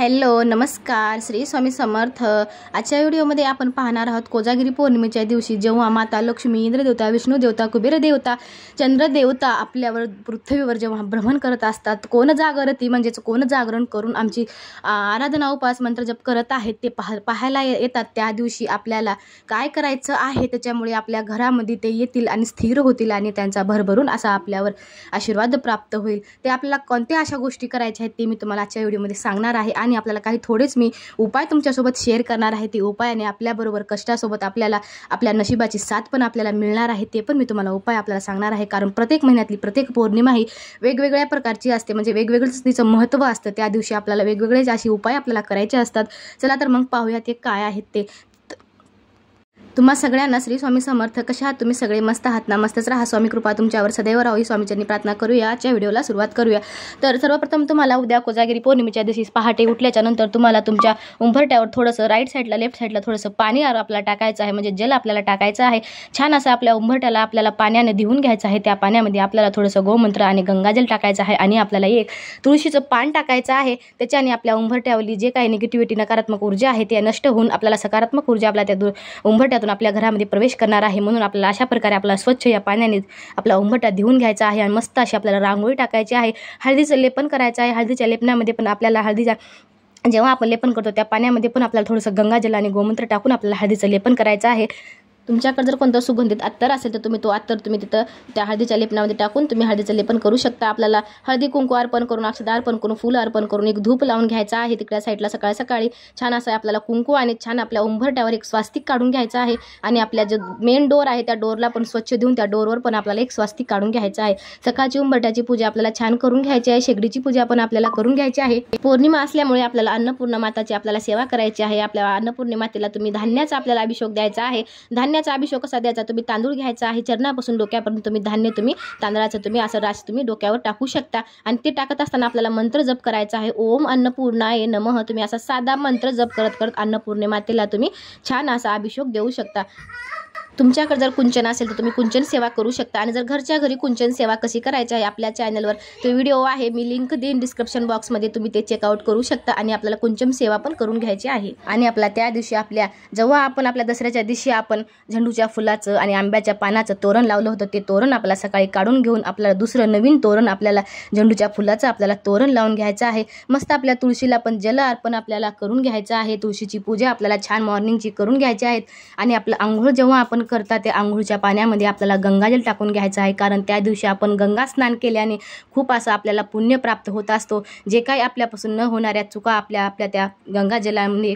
Hello नमस्कार श्री स्वामी समर्थ। आजच्या व्हिडिओमध्ये आपण पाहणार आहोत कोजागिरी पौर्णिमेच्या दिवशी जेव्हा माता लक्ष्मी, इंद्रदेवता, विष्णू देवता, कुबेर देवता, चंद्र देवता आपल्यावर पृथ्वीवर जेव्हा भ्रमण करत असतात, कोण जागरती म्हणजेच कोण जागरण करून आमची आराधना उपास मंत्र जप करत आहेत ते पाहायला येतात। त्या दिवशी आपल्याला काय करायचं आहे त्याच्यामुळे आपल्या घरामध्ये ते येतील आणि स्थिर होतील आणि त्यांचा भरभरून असा आपल्यावर आशीर्वाद प्राप्त होईल। ते आपल्याला कोणत्या अशा गोष्टी करायच्या आहेत ते मी तुम्हाला आजच्या व्हिडिओमध्ये सांगणार आहे आणि आपल्याला काही थोडेच मी उपाय तुमच्यासोबत शेअर करणार आहे। ते उपायाने आपल्याबरोबर कष्टासोबत आपल्याला आपल्या नशिबाची साथ पण आपल्याला मिळणार आहे। ते पण मी तुम्हाला उपाय आपल्याला सांगणार आहे, कारण प्रत्येक महिन्यातली प्रत्येक पौर्णिमा ही वेगवेगळ्या प्रकारची असते, म्हणजे वेगवेगळंच तिचं महत्त्व असतं। त्या दिवशी आपल्याला वेगवेगळे अशी उपाय आपल्याला करायचे असतात। चला तर मग पाहूया ते काय आहेत ते। तुम्हा सगळ्यांना श्री स्वामी समर्थ। कशा आहात तुम्ही सगळे? मस्त आहात ना? मस्तच राहा। स्वामी कृपा तुमच्यावर सदैव राहावी स्वामीचरणी प्रार्थना करूया। आजच्या व्हिडिओला सुरुवात करूया। तर सर्वप्रथम तुम्हाला उद्या कोजागिरी पौर्णिमेच्या दिवशी पहाटे उठल्याच्या नंतर तुम्हाला तुमच्या उंबरठ्यावर थोडंसं राईट साईडला लेफ्ट साईडला थोडंसं पाणी आपल्याला टाकायचं आहे, म्हणजे जल आपल्याला टाकायचं आहे। छान असं आपल्या उंबरठ्याला आपल्याला पाण्याने धुवून घ्यायचं आहे। त्या पाण्यामध्ये आपल्याला थोडंसं गोमंत्र आणि गंगाजल टाकायचं आहे आणि आपल्याला एक तुळशीचं पान टाकायचं आहे। त्याच्याने आपल्या उंबरठ्यावरली जे काही निगेटिव्हिटी नकारात्मक ऊर्जा आहे ते नष्ट होऊन आपल्याला सकारात्मक ऊर्जा आपल्या त्या उंबरठ्यात आपल्या घरामध्ये प्रवेश करणार आहे। म्हणून आपल्याला अशा प्रकारे आपला स्वच्छ या पाण्याने आपला उंबरठा धुवून घ्यायचा आहे आणि मस्त अशी आपल्याला रांगोळी टाकायची आहे। हळदीचं लेपन करायचं आहे। हळदीच्या लेपनामध्ये पण आपल्याला जेव्हा आपण लेपन करतो त्या पाण्यामध्ये पण आपल्याला थोडंसं गंगाजल आणि गोमूत्र टाकून आपल्याला हळदीचं लेपन करायचं आहे। तुमच्याकडे जर कोणतं सुगंधित अत्तर असेल तर तुम्ही तो अत्तर तिथं त्या हळदीच्या लेपनामध्ये टाकून तुम्ही हळदीचं लेपन करू शकता। आपल्याला हळदी कुंकू अर्पण करून, अक्षता अर्पण करून, फुलं अर्पण करून एक धूप लावून घ्यायचा आहे। तिकडल्या साईडला सकाळी सकाळी छान असं आपल्याला कुंकू आणि छान आपल्या उंबरठ्यावर एक स्वास्तिक काढून घ्यायचं आहे आणि आपल्या जो मेन डोर आहे त्या डोरला पण स्वच्छ देऊन त्या डोरवर पण आपल्याला एक स्वास्तिक काढून घ्यायचं आहे। सकाळची उंबरठ्याची पूजा आपल्याला छान करून घ्यायची आहे। शेगडीची पूजा पण आपल्याला करून घ्यायची आहे। पौर्णिमा असल्यामुळे आपल्याला अन्नपूर्णा माताची आपल्याला सेवा करायची आहे। आपल्या अन्नपूर्णा मातेला तुम्ही धान्याचा आपल्याला अभिषेक द्यायचा आहे। धान्याचा अभिषेक कसा द्यायचा? तुम्ही तांदूळ घ्यायचा आहे, चरणापासून डोक्यापर्यंत तुम्ही धान्य तांदळाचं तुम्ही असं रास तुम्ही डोक्यावर टाकू शकता आणि ते टाकत असताना आपल्याला मंत्र जप करायचा आहे। ओम अन्नपूर्णाय नमः। तुम्ही असा साधा मंत्र जप करत करत अन्नपूर्णे मातेला तुम्ही छान असा अभिषेक देऊ शकता। तुमच्याकडे जर कुंचन असेल तर तुम्ही कुंचन सेवा करू शकता आणि जर घरच्या घरी कुंचन सेवा कशी करायची आहे आपल्या चॅनलवर तो व्हिडिओ आहे, मी लिंक देईन डिस्क्रिप्शन बॉक्समध्ये, तुम्ही ते चेकआउट करू शकता आणि आपल्याला कुंचन सेवा पण करून घ्यायची आहे। आणि आपल्या त्या दिवशी जेव्हा आपण आपल्या दसऱ्याच्या दिवशी आपण झेंडूच्या फुलाचं आणि आंब्याच्या पानाचं तोरण लावलं होतं ते तोरण आपल्याला सकाळी काढून घेऊन आपल्याला दुसरं नवीन तोरण आपल्याला झेंडूच्या फुलाचं आपल्याला तोरण लावून घ्यायचं आहे। मस्त आपल्या तुळशीला पण जल अर्पण आपल्याला करून घ्यायचं आहे। तुळशीची पूजा आपल्याला छान मॉर्निंगची करून घ्यायची आहे आणि आपलं आंघोळ जेव्हा आपण करता त्या आंघोळीच्या पाण्यामध्ये आपल्याला गंगाजल टाकून घ्यायचं आहे, कारण त्या दिवशी आपण गंगा स्नान केल्याने खूप असं आपल्याला पुण्य प्राप्त होत असतो। जे काही आपल्यापासून न होणाऱ्या चुका आपल्या त्या गंगाजलामध्ये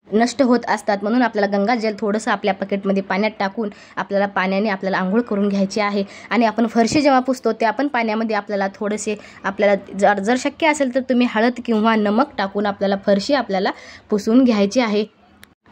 नष्ट होत असतात, म्हणून आपल्याला गंगाजल थोडंसं आपल्या पॅकेटमध्ये पाण्यात टाकून आपल्याला पाण्याने आपल्याला आंघोळ करून घ्यायची आहे। आणि आपण फरशी जेव्हा पुसतो त्या पण पाण्यामध्ये आपल्याला थोडेसे आपल्याला जर शक्य असेल तर तुम्ही हळद किंवा नमक टाकून आपल्याला फरशी आपल्याला पुसून घ्यायची आहे।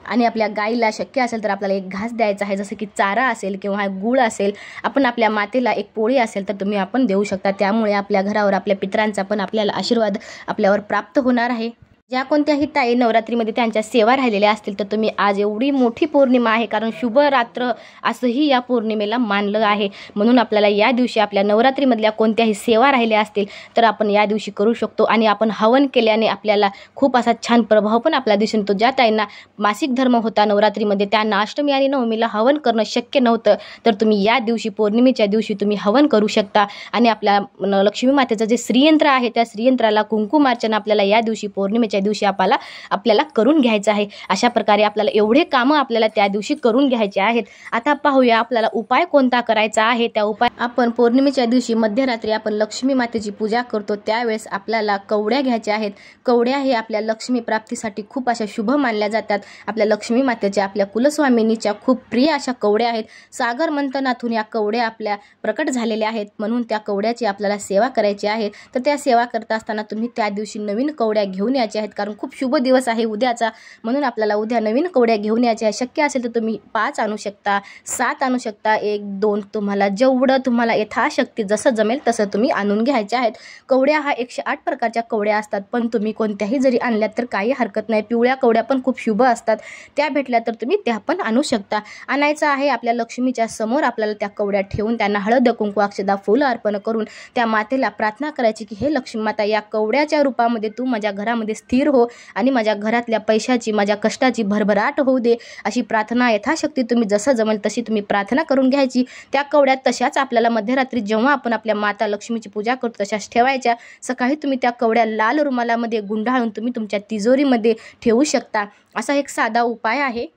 आणि आपल्या गाईला शक्य असेल तर आपल्याला एक घास द्यायचा आहे, जसं की चारा असेल किंवा गूळ असेल। आपण आपल्या मातेला एक पोळी असेल तर तुम्ही आपण देऊ शकता। त्यामुळे आपल्या घरावर आपल्या पितरांचा पण आपल्याला आशीर्वाद आपल्यावर प्राप्त होणार आहे। ज्या कोणत्याही ताई नवरात्रीमध्ये त्यांच्या सेवा राहिलेल्या असतील तर तुम्ही आज एवढी मोठी पौर्णिमा आहे, कारण शुभ रात्र असंही या पौर्णिमेला मानलं आहे, म्हणून आपल्याला या दिवशी आपल्या नवरात्रीमधल्या कोणत्याही सेवा राहिल्या असतील तर आपण या दिवशी करू शकतो। आणि आपण हवन केल्याने आपल्याला खूप असा छान प्रभाव पण आपल्याला दिसून येतो। ज्या ताईंना मासिक धर्म होता नवरात्रीमध्ये त्यांना अष्टमी आणि नवमीला हवन करणं शक्य नव्हतं तर तुम्ही या दिवशी पौर्णिमेच्या दिवशी तुम्ही हवन करू शकता आणि आपल्या लक्ष्मी मातेचं जे श्रीयंत्र आहे त्या श्रीयंत्राला कुंकुमार्चन आपल्याला या दिवशी पौर्णिमेच्या दिवशी आपल्याला करून घ्यायचं आहे। अशा प्रकारे आपल्याला एवढे कामं आपल्याला त्या दिवशी करून घ्यायचे आहेत। आता पाहूया आपल्याला उपाय कोणता करायचा आहे। त्या उपाय आपण पौर्णिमेच्या दिवशी मध्यरात्री आपण लक्ष्मी मातेची पूजा करतो त्यावेळेस आपल्याला कवड्या घ्यायच्या आहेत। कवड्या हे आपल्या लक्ष्मी प्राप्तीसाठी खूप अशा शुभ मानल्या जातात। आपल्या लक्ष्मी मातेच्या आपल्या कुलस्वामिनीच्या खूप प्रिय अशा कवड्या आहेत। सागर मंथनातून या कवड्या आपल्या प्रकट झालेल्या आहेत, म्हणून त्या कवड्याची आपल्याला सेवा करायची आहे। तर त्या सेवा करत असताना तुम्ही त्या दिवशी नवीन कवड्या घेऊन यायच्या आहेत, कारण खूप शुभ दिवस आहे उद्याचा, म्हणून आपल्याला उद्या नवीन कवड्या घेऊन यायच्या आहे। शक्य असेल तर तुम्ही 5 आणू शकता, 7 आणू शकता, 1 2 तुम्हाला जेवढं तुम्हाला यथाशक्ती जसं जमेल तसं तुम्ही आणून घ्यायच्या आहेत। कवड्या हा 108 प्रकारच्या कवड्या असतात, पण तुम्ही कोणत्याही जरी आणल्यात तर काही हरकत नाही। पिवळ्या कवड्या पण खूप शुभ असतात, त्या भेटल्या तर तुम्ही त्या पण आणू शकता। आणायचं आहे आपल्या लक्ष्मीच्या समोर आपल्याला त्या कवड्या ठेवून त्यांना हळद कुंकू अक्षता फुलं अर्पण करून त्या मातेला प्रार्थना करायची की हे लक्ष्मी माता या कवड्याच्या रूपामध्ये तू माझ्या घरामध्ये स्थिर स्थिर हो आणि माझ्या घरातल्या पैशाची माझ्या कष्टाची भरभराट होऊ दे अशी प्रार्थना यथाशक्ती तुम्ही जसं जमेल तशी तुम्ही प्रार्थना करून घ्यायची। त्या कवड्या तशाच आपल्याला मध्यरात्री जेव्हा आपण आपल्या माता लक्ष्मीची पूजा करतो तशाच ठेवायच्या। सकाळी तुम्ही त्या कवड्या लाल रुमालामध्ये गुंडाळून तुम्ही तुमच्या तिजोरीमध्ये ठेवू शकता। असा एक साधा उपाय आहे।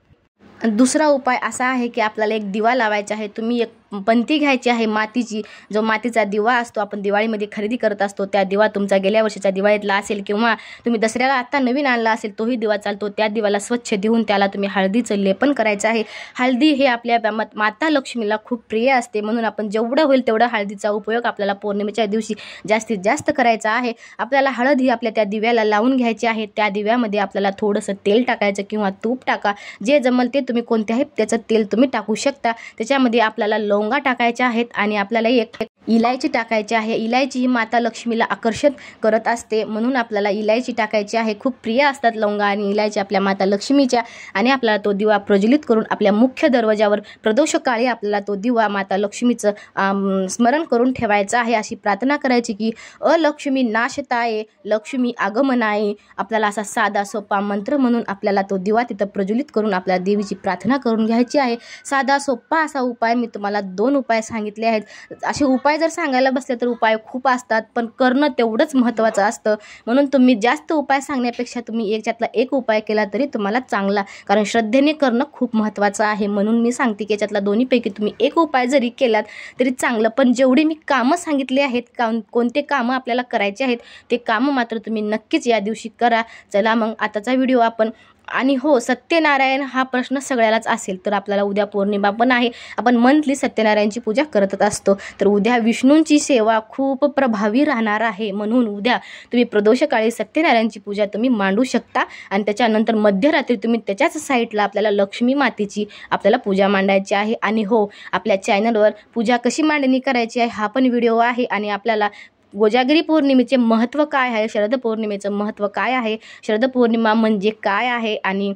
दुसरा उपाय असा आहे की आपल्याला एक दिवा लावायचा आहे। तुम्ही एक पंती घ्यायची आहे मातीची, जो मातीचा दिवा असतो आपण दिवाळीमध्ये खरेदी करत असतो, त्या दिवा तुमचा गेल्या वर्षीचा दिवाळीतला असेल किंवा तुम्ही दसऱ्याला आता नवीन आणला असेल तोही दिवा चालतो। त्या दिवाला स्वच्छ धुवून त्याला तुम्ही हळदीचं लेपन करायचं आहे। हळदी हे आपल्या माता लक्ष्मीला खूप प्रिय असते, म्हणून आपण जेवढं होईल तेवढा हळदीचा उपयोग आपल्याला पौर्णिमेच्या दिवशी जास्तीत जास्त करायचा आहे। आपल्याला हळद ही आपल्या त्या दिव्याला लावून घ्यायची आहे। त्या दिव्यामध्ये आपल्याला थोडंसं तेल टाकायचं किंवा तूप टाका, जे जमल ते तुम्ही कोणत्याही त्याचं तेल तुम्ही टाकू शकता। त्याच्यामध्ये आपल्याला लवंगा टाकायच्या आहेत आणि आपल्याला एक इलायची टाकायची आहे। इलायची ही माता लक्ष्मीला आकर्षित करत असते, म्हणून आपल्याला इलायची टाकायची आहे। खूप प्रिय असतात लवंगा आणि इलायची आपल्या माता लक्ष्मीच्या। आणि आपल्याला तो दिवा प्रज्वलित करून आपल्या मुख्य दरवाजावर प्रदोषकाळी आपल्याला तो दिवा माता लक्ष्मीचं स्मरण करून ठेवायचा आहे। अशी प्रार्थना करायची की अलक्ष्मी नाशताये लक्ष्मी आगमनाये। आपल्याला असा साधा सोपा मंत्र म्हणून आपल्याला तो दिवा तिथं प्रज्वलित करून आपल्या देवीची प्रार्थना करून घ्यायची आहे। साधा सोपा असा उपाय मी तुम्हाला 2 उपाय सांगितले आहेत। असे उपाय जर सांगायला बसले तर उपाय खूप असतात, पण करणं तेवढंच महत्त्वाचं असतं। म्हणून तुम्ही जास्त उपाय सांगण्यापेक्षा तुम्ही याच्यातला एक उपाय केला तरी तुम्हाला चांगला, कारण श्रद्धेने करणं खूप महत्त्वाचं आहे। म्हणून मी सांगते की याच्यातला दोन्हीपैकी तुम्ही एक उपाय जरी केलात तरी चांगलं। पण जेवढी मी कामं सांगितली आहेत, कोणते कामं आपल्याला करायचे आहेत ते कामं मात्र तुम्ही नक्कीच या दिवशी करा। चला मग आताचा व्हिडिओ आपण आणि हो, सत्यनारायण हा प्रश्न सगळ्यालाच असेल तर आपल्याला उद्या पौर्णिमा पण आहे, आपण मंथली सत्यनारायणची पूजा करतच असतो। तर उद्या विष्णूंची सेवा खूप प्रभावी राहणार आहे, म्हणून उद्या तुम्ही प्रदोषकाळी सत्यनारायणची पूजा तुम्ही मांडू शकता आणि त्याच्यानंतर मध्यरात्री तुम्ही त्याच्याच साईडला आपल्याला लक्ष्मी मातेची आपल्याला पूजा मांडायची आहे। आणि हो, आपल्या चॅनलवर पूजा कशी मांडणी करायची आहे हा पण व्हिडिओ आहे। आणि आपल्याला कोजागिरी पौर्णिमेचे महत्त्व काय आहे, शरद पौर्णिमेचं महत्त्व काय आहे, शरद पौर्णिमा म्हणजे काय आहे, आणि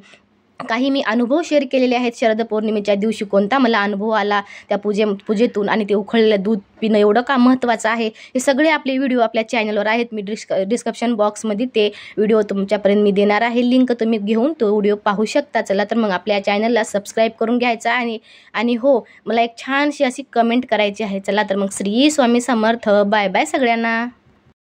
काही मी अनुभव शेअर केलेले आहेत। शरद पौर्णिमेच्या दिवशी कोणता मला अनुभव आला त्या पूजेतून, आणि ते उकळलेलं दूध पिणं एवढं का महत्त्वाचं आहे, हे सगळे आपले व्हिडिओ आपल्या चॅनलवर आहेत। मी डिस्क्रिप्शन बॉक्समध्ये ते व्हिडिओ तुमच्यापर्यंत मी देणार आहे, लिंक तुम्ही घेऊन तो व्हिडिओ पाहू शकता। चला तर मग आपल्या चॅनलला सबस्क्राईब करून घ्यायचा आणि हो, मला एक छानशी अशी कमेंट करायची आहे। चला तर मग श्री स्वामी समर्थ, बाय बाय सगळ्यांना।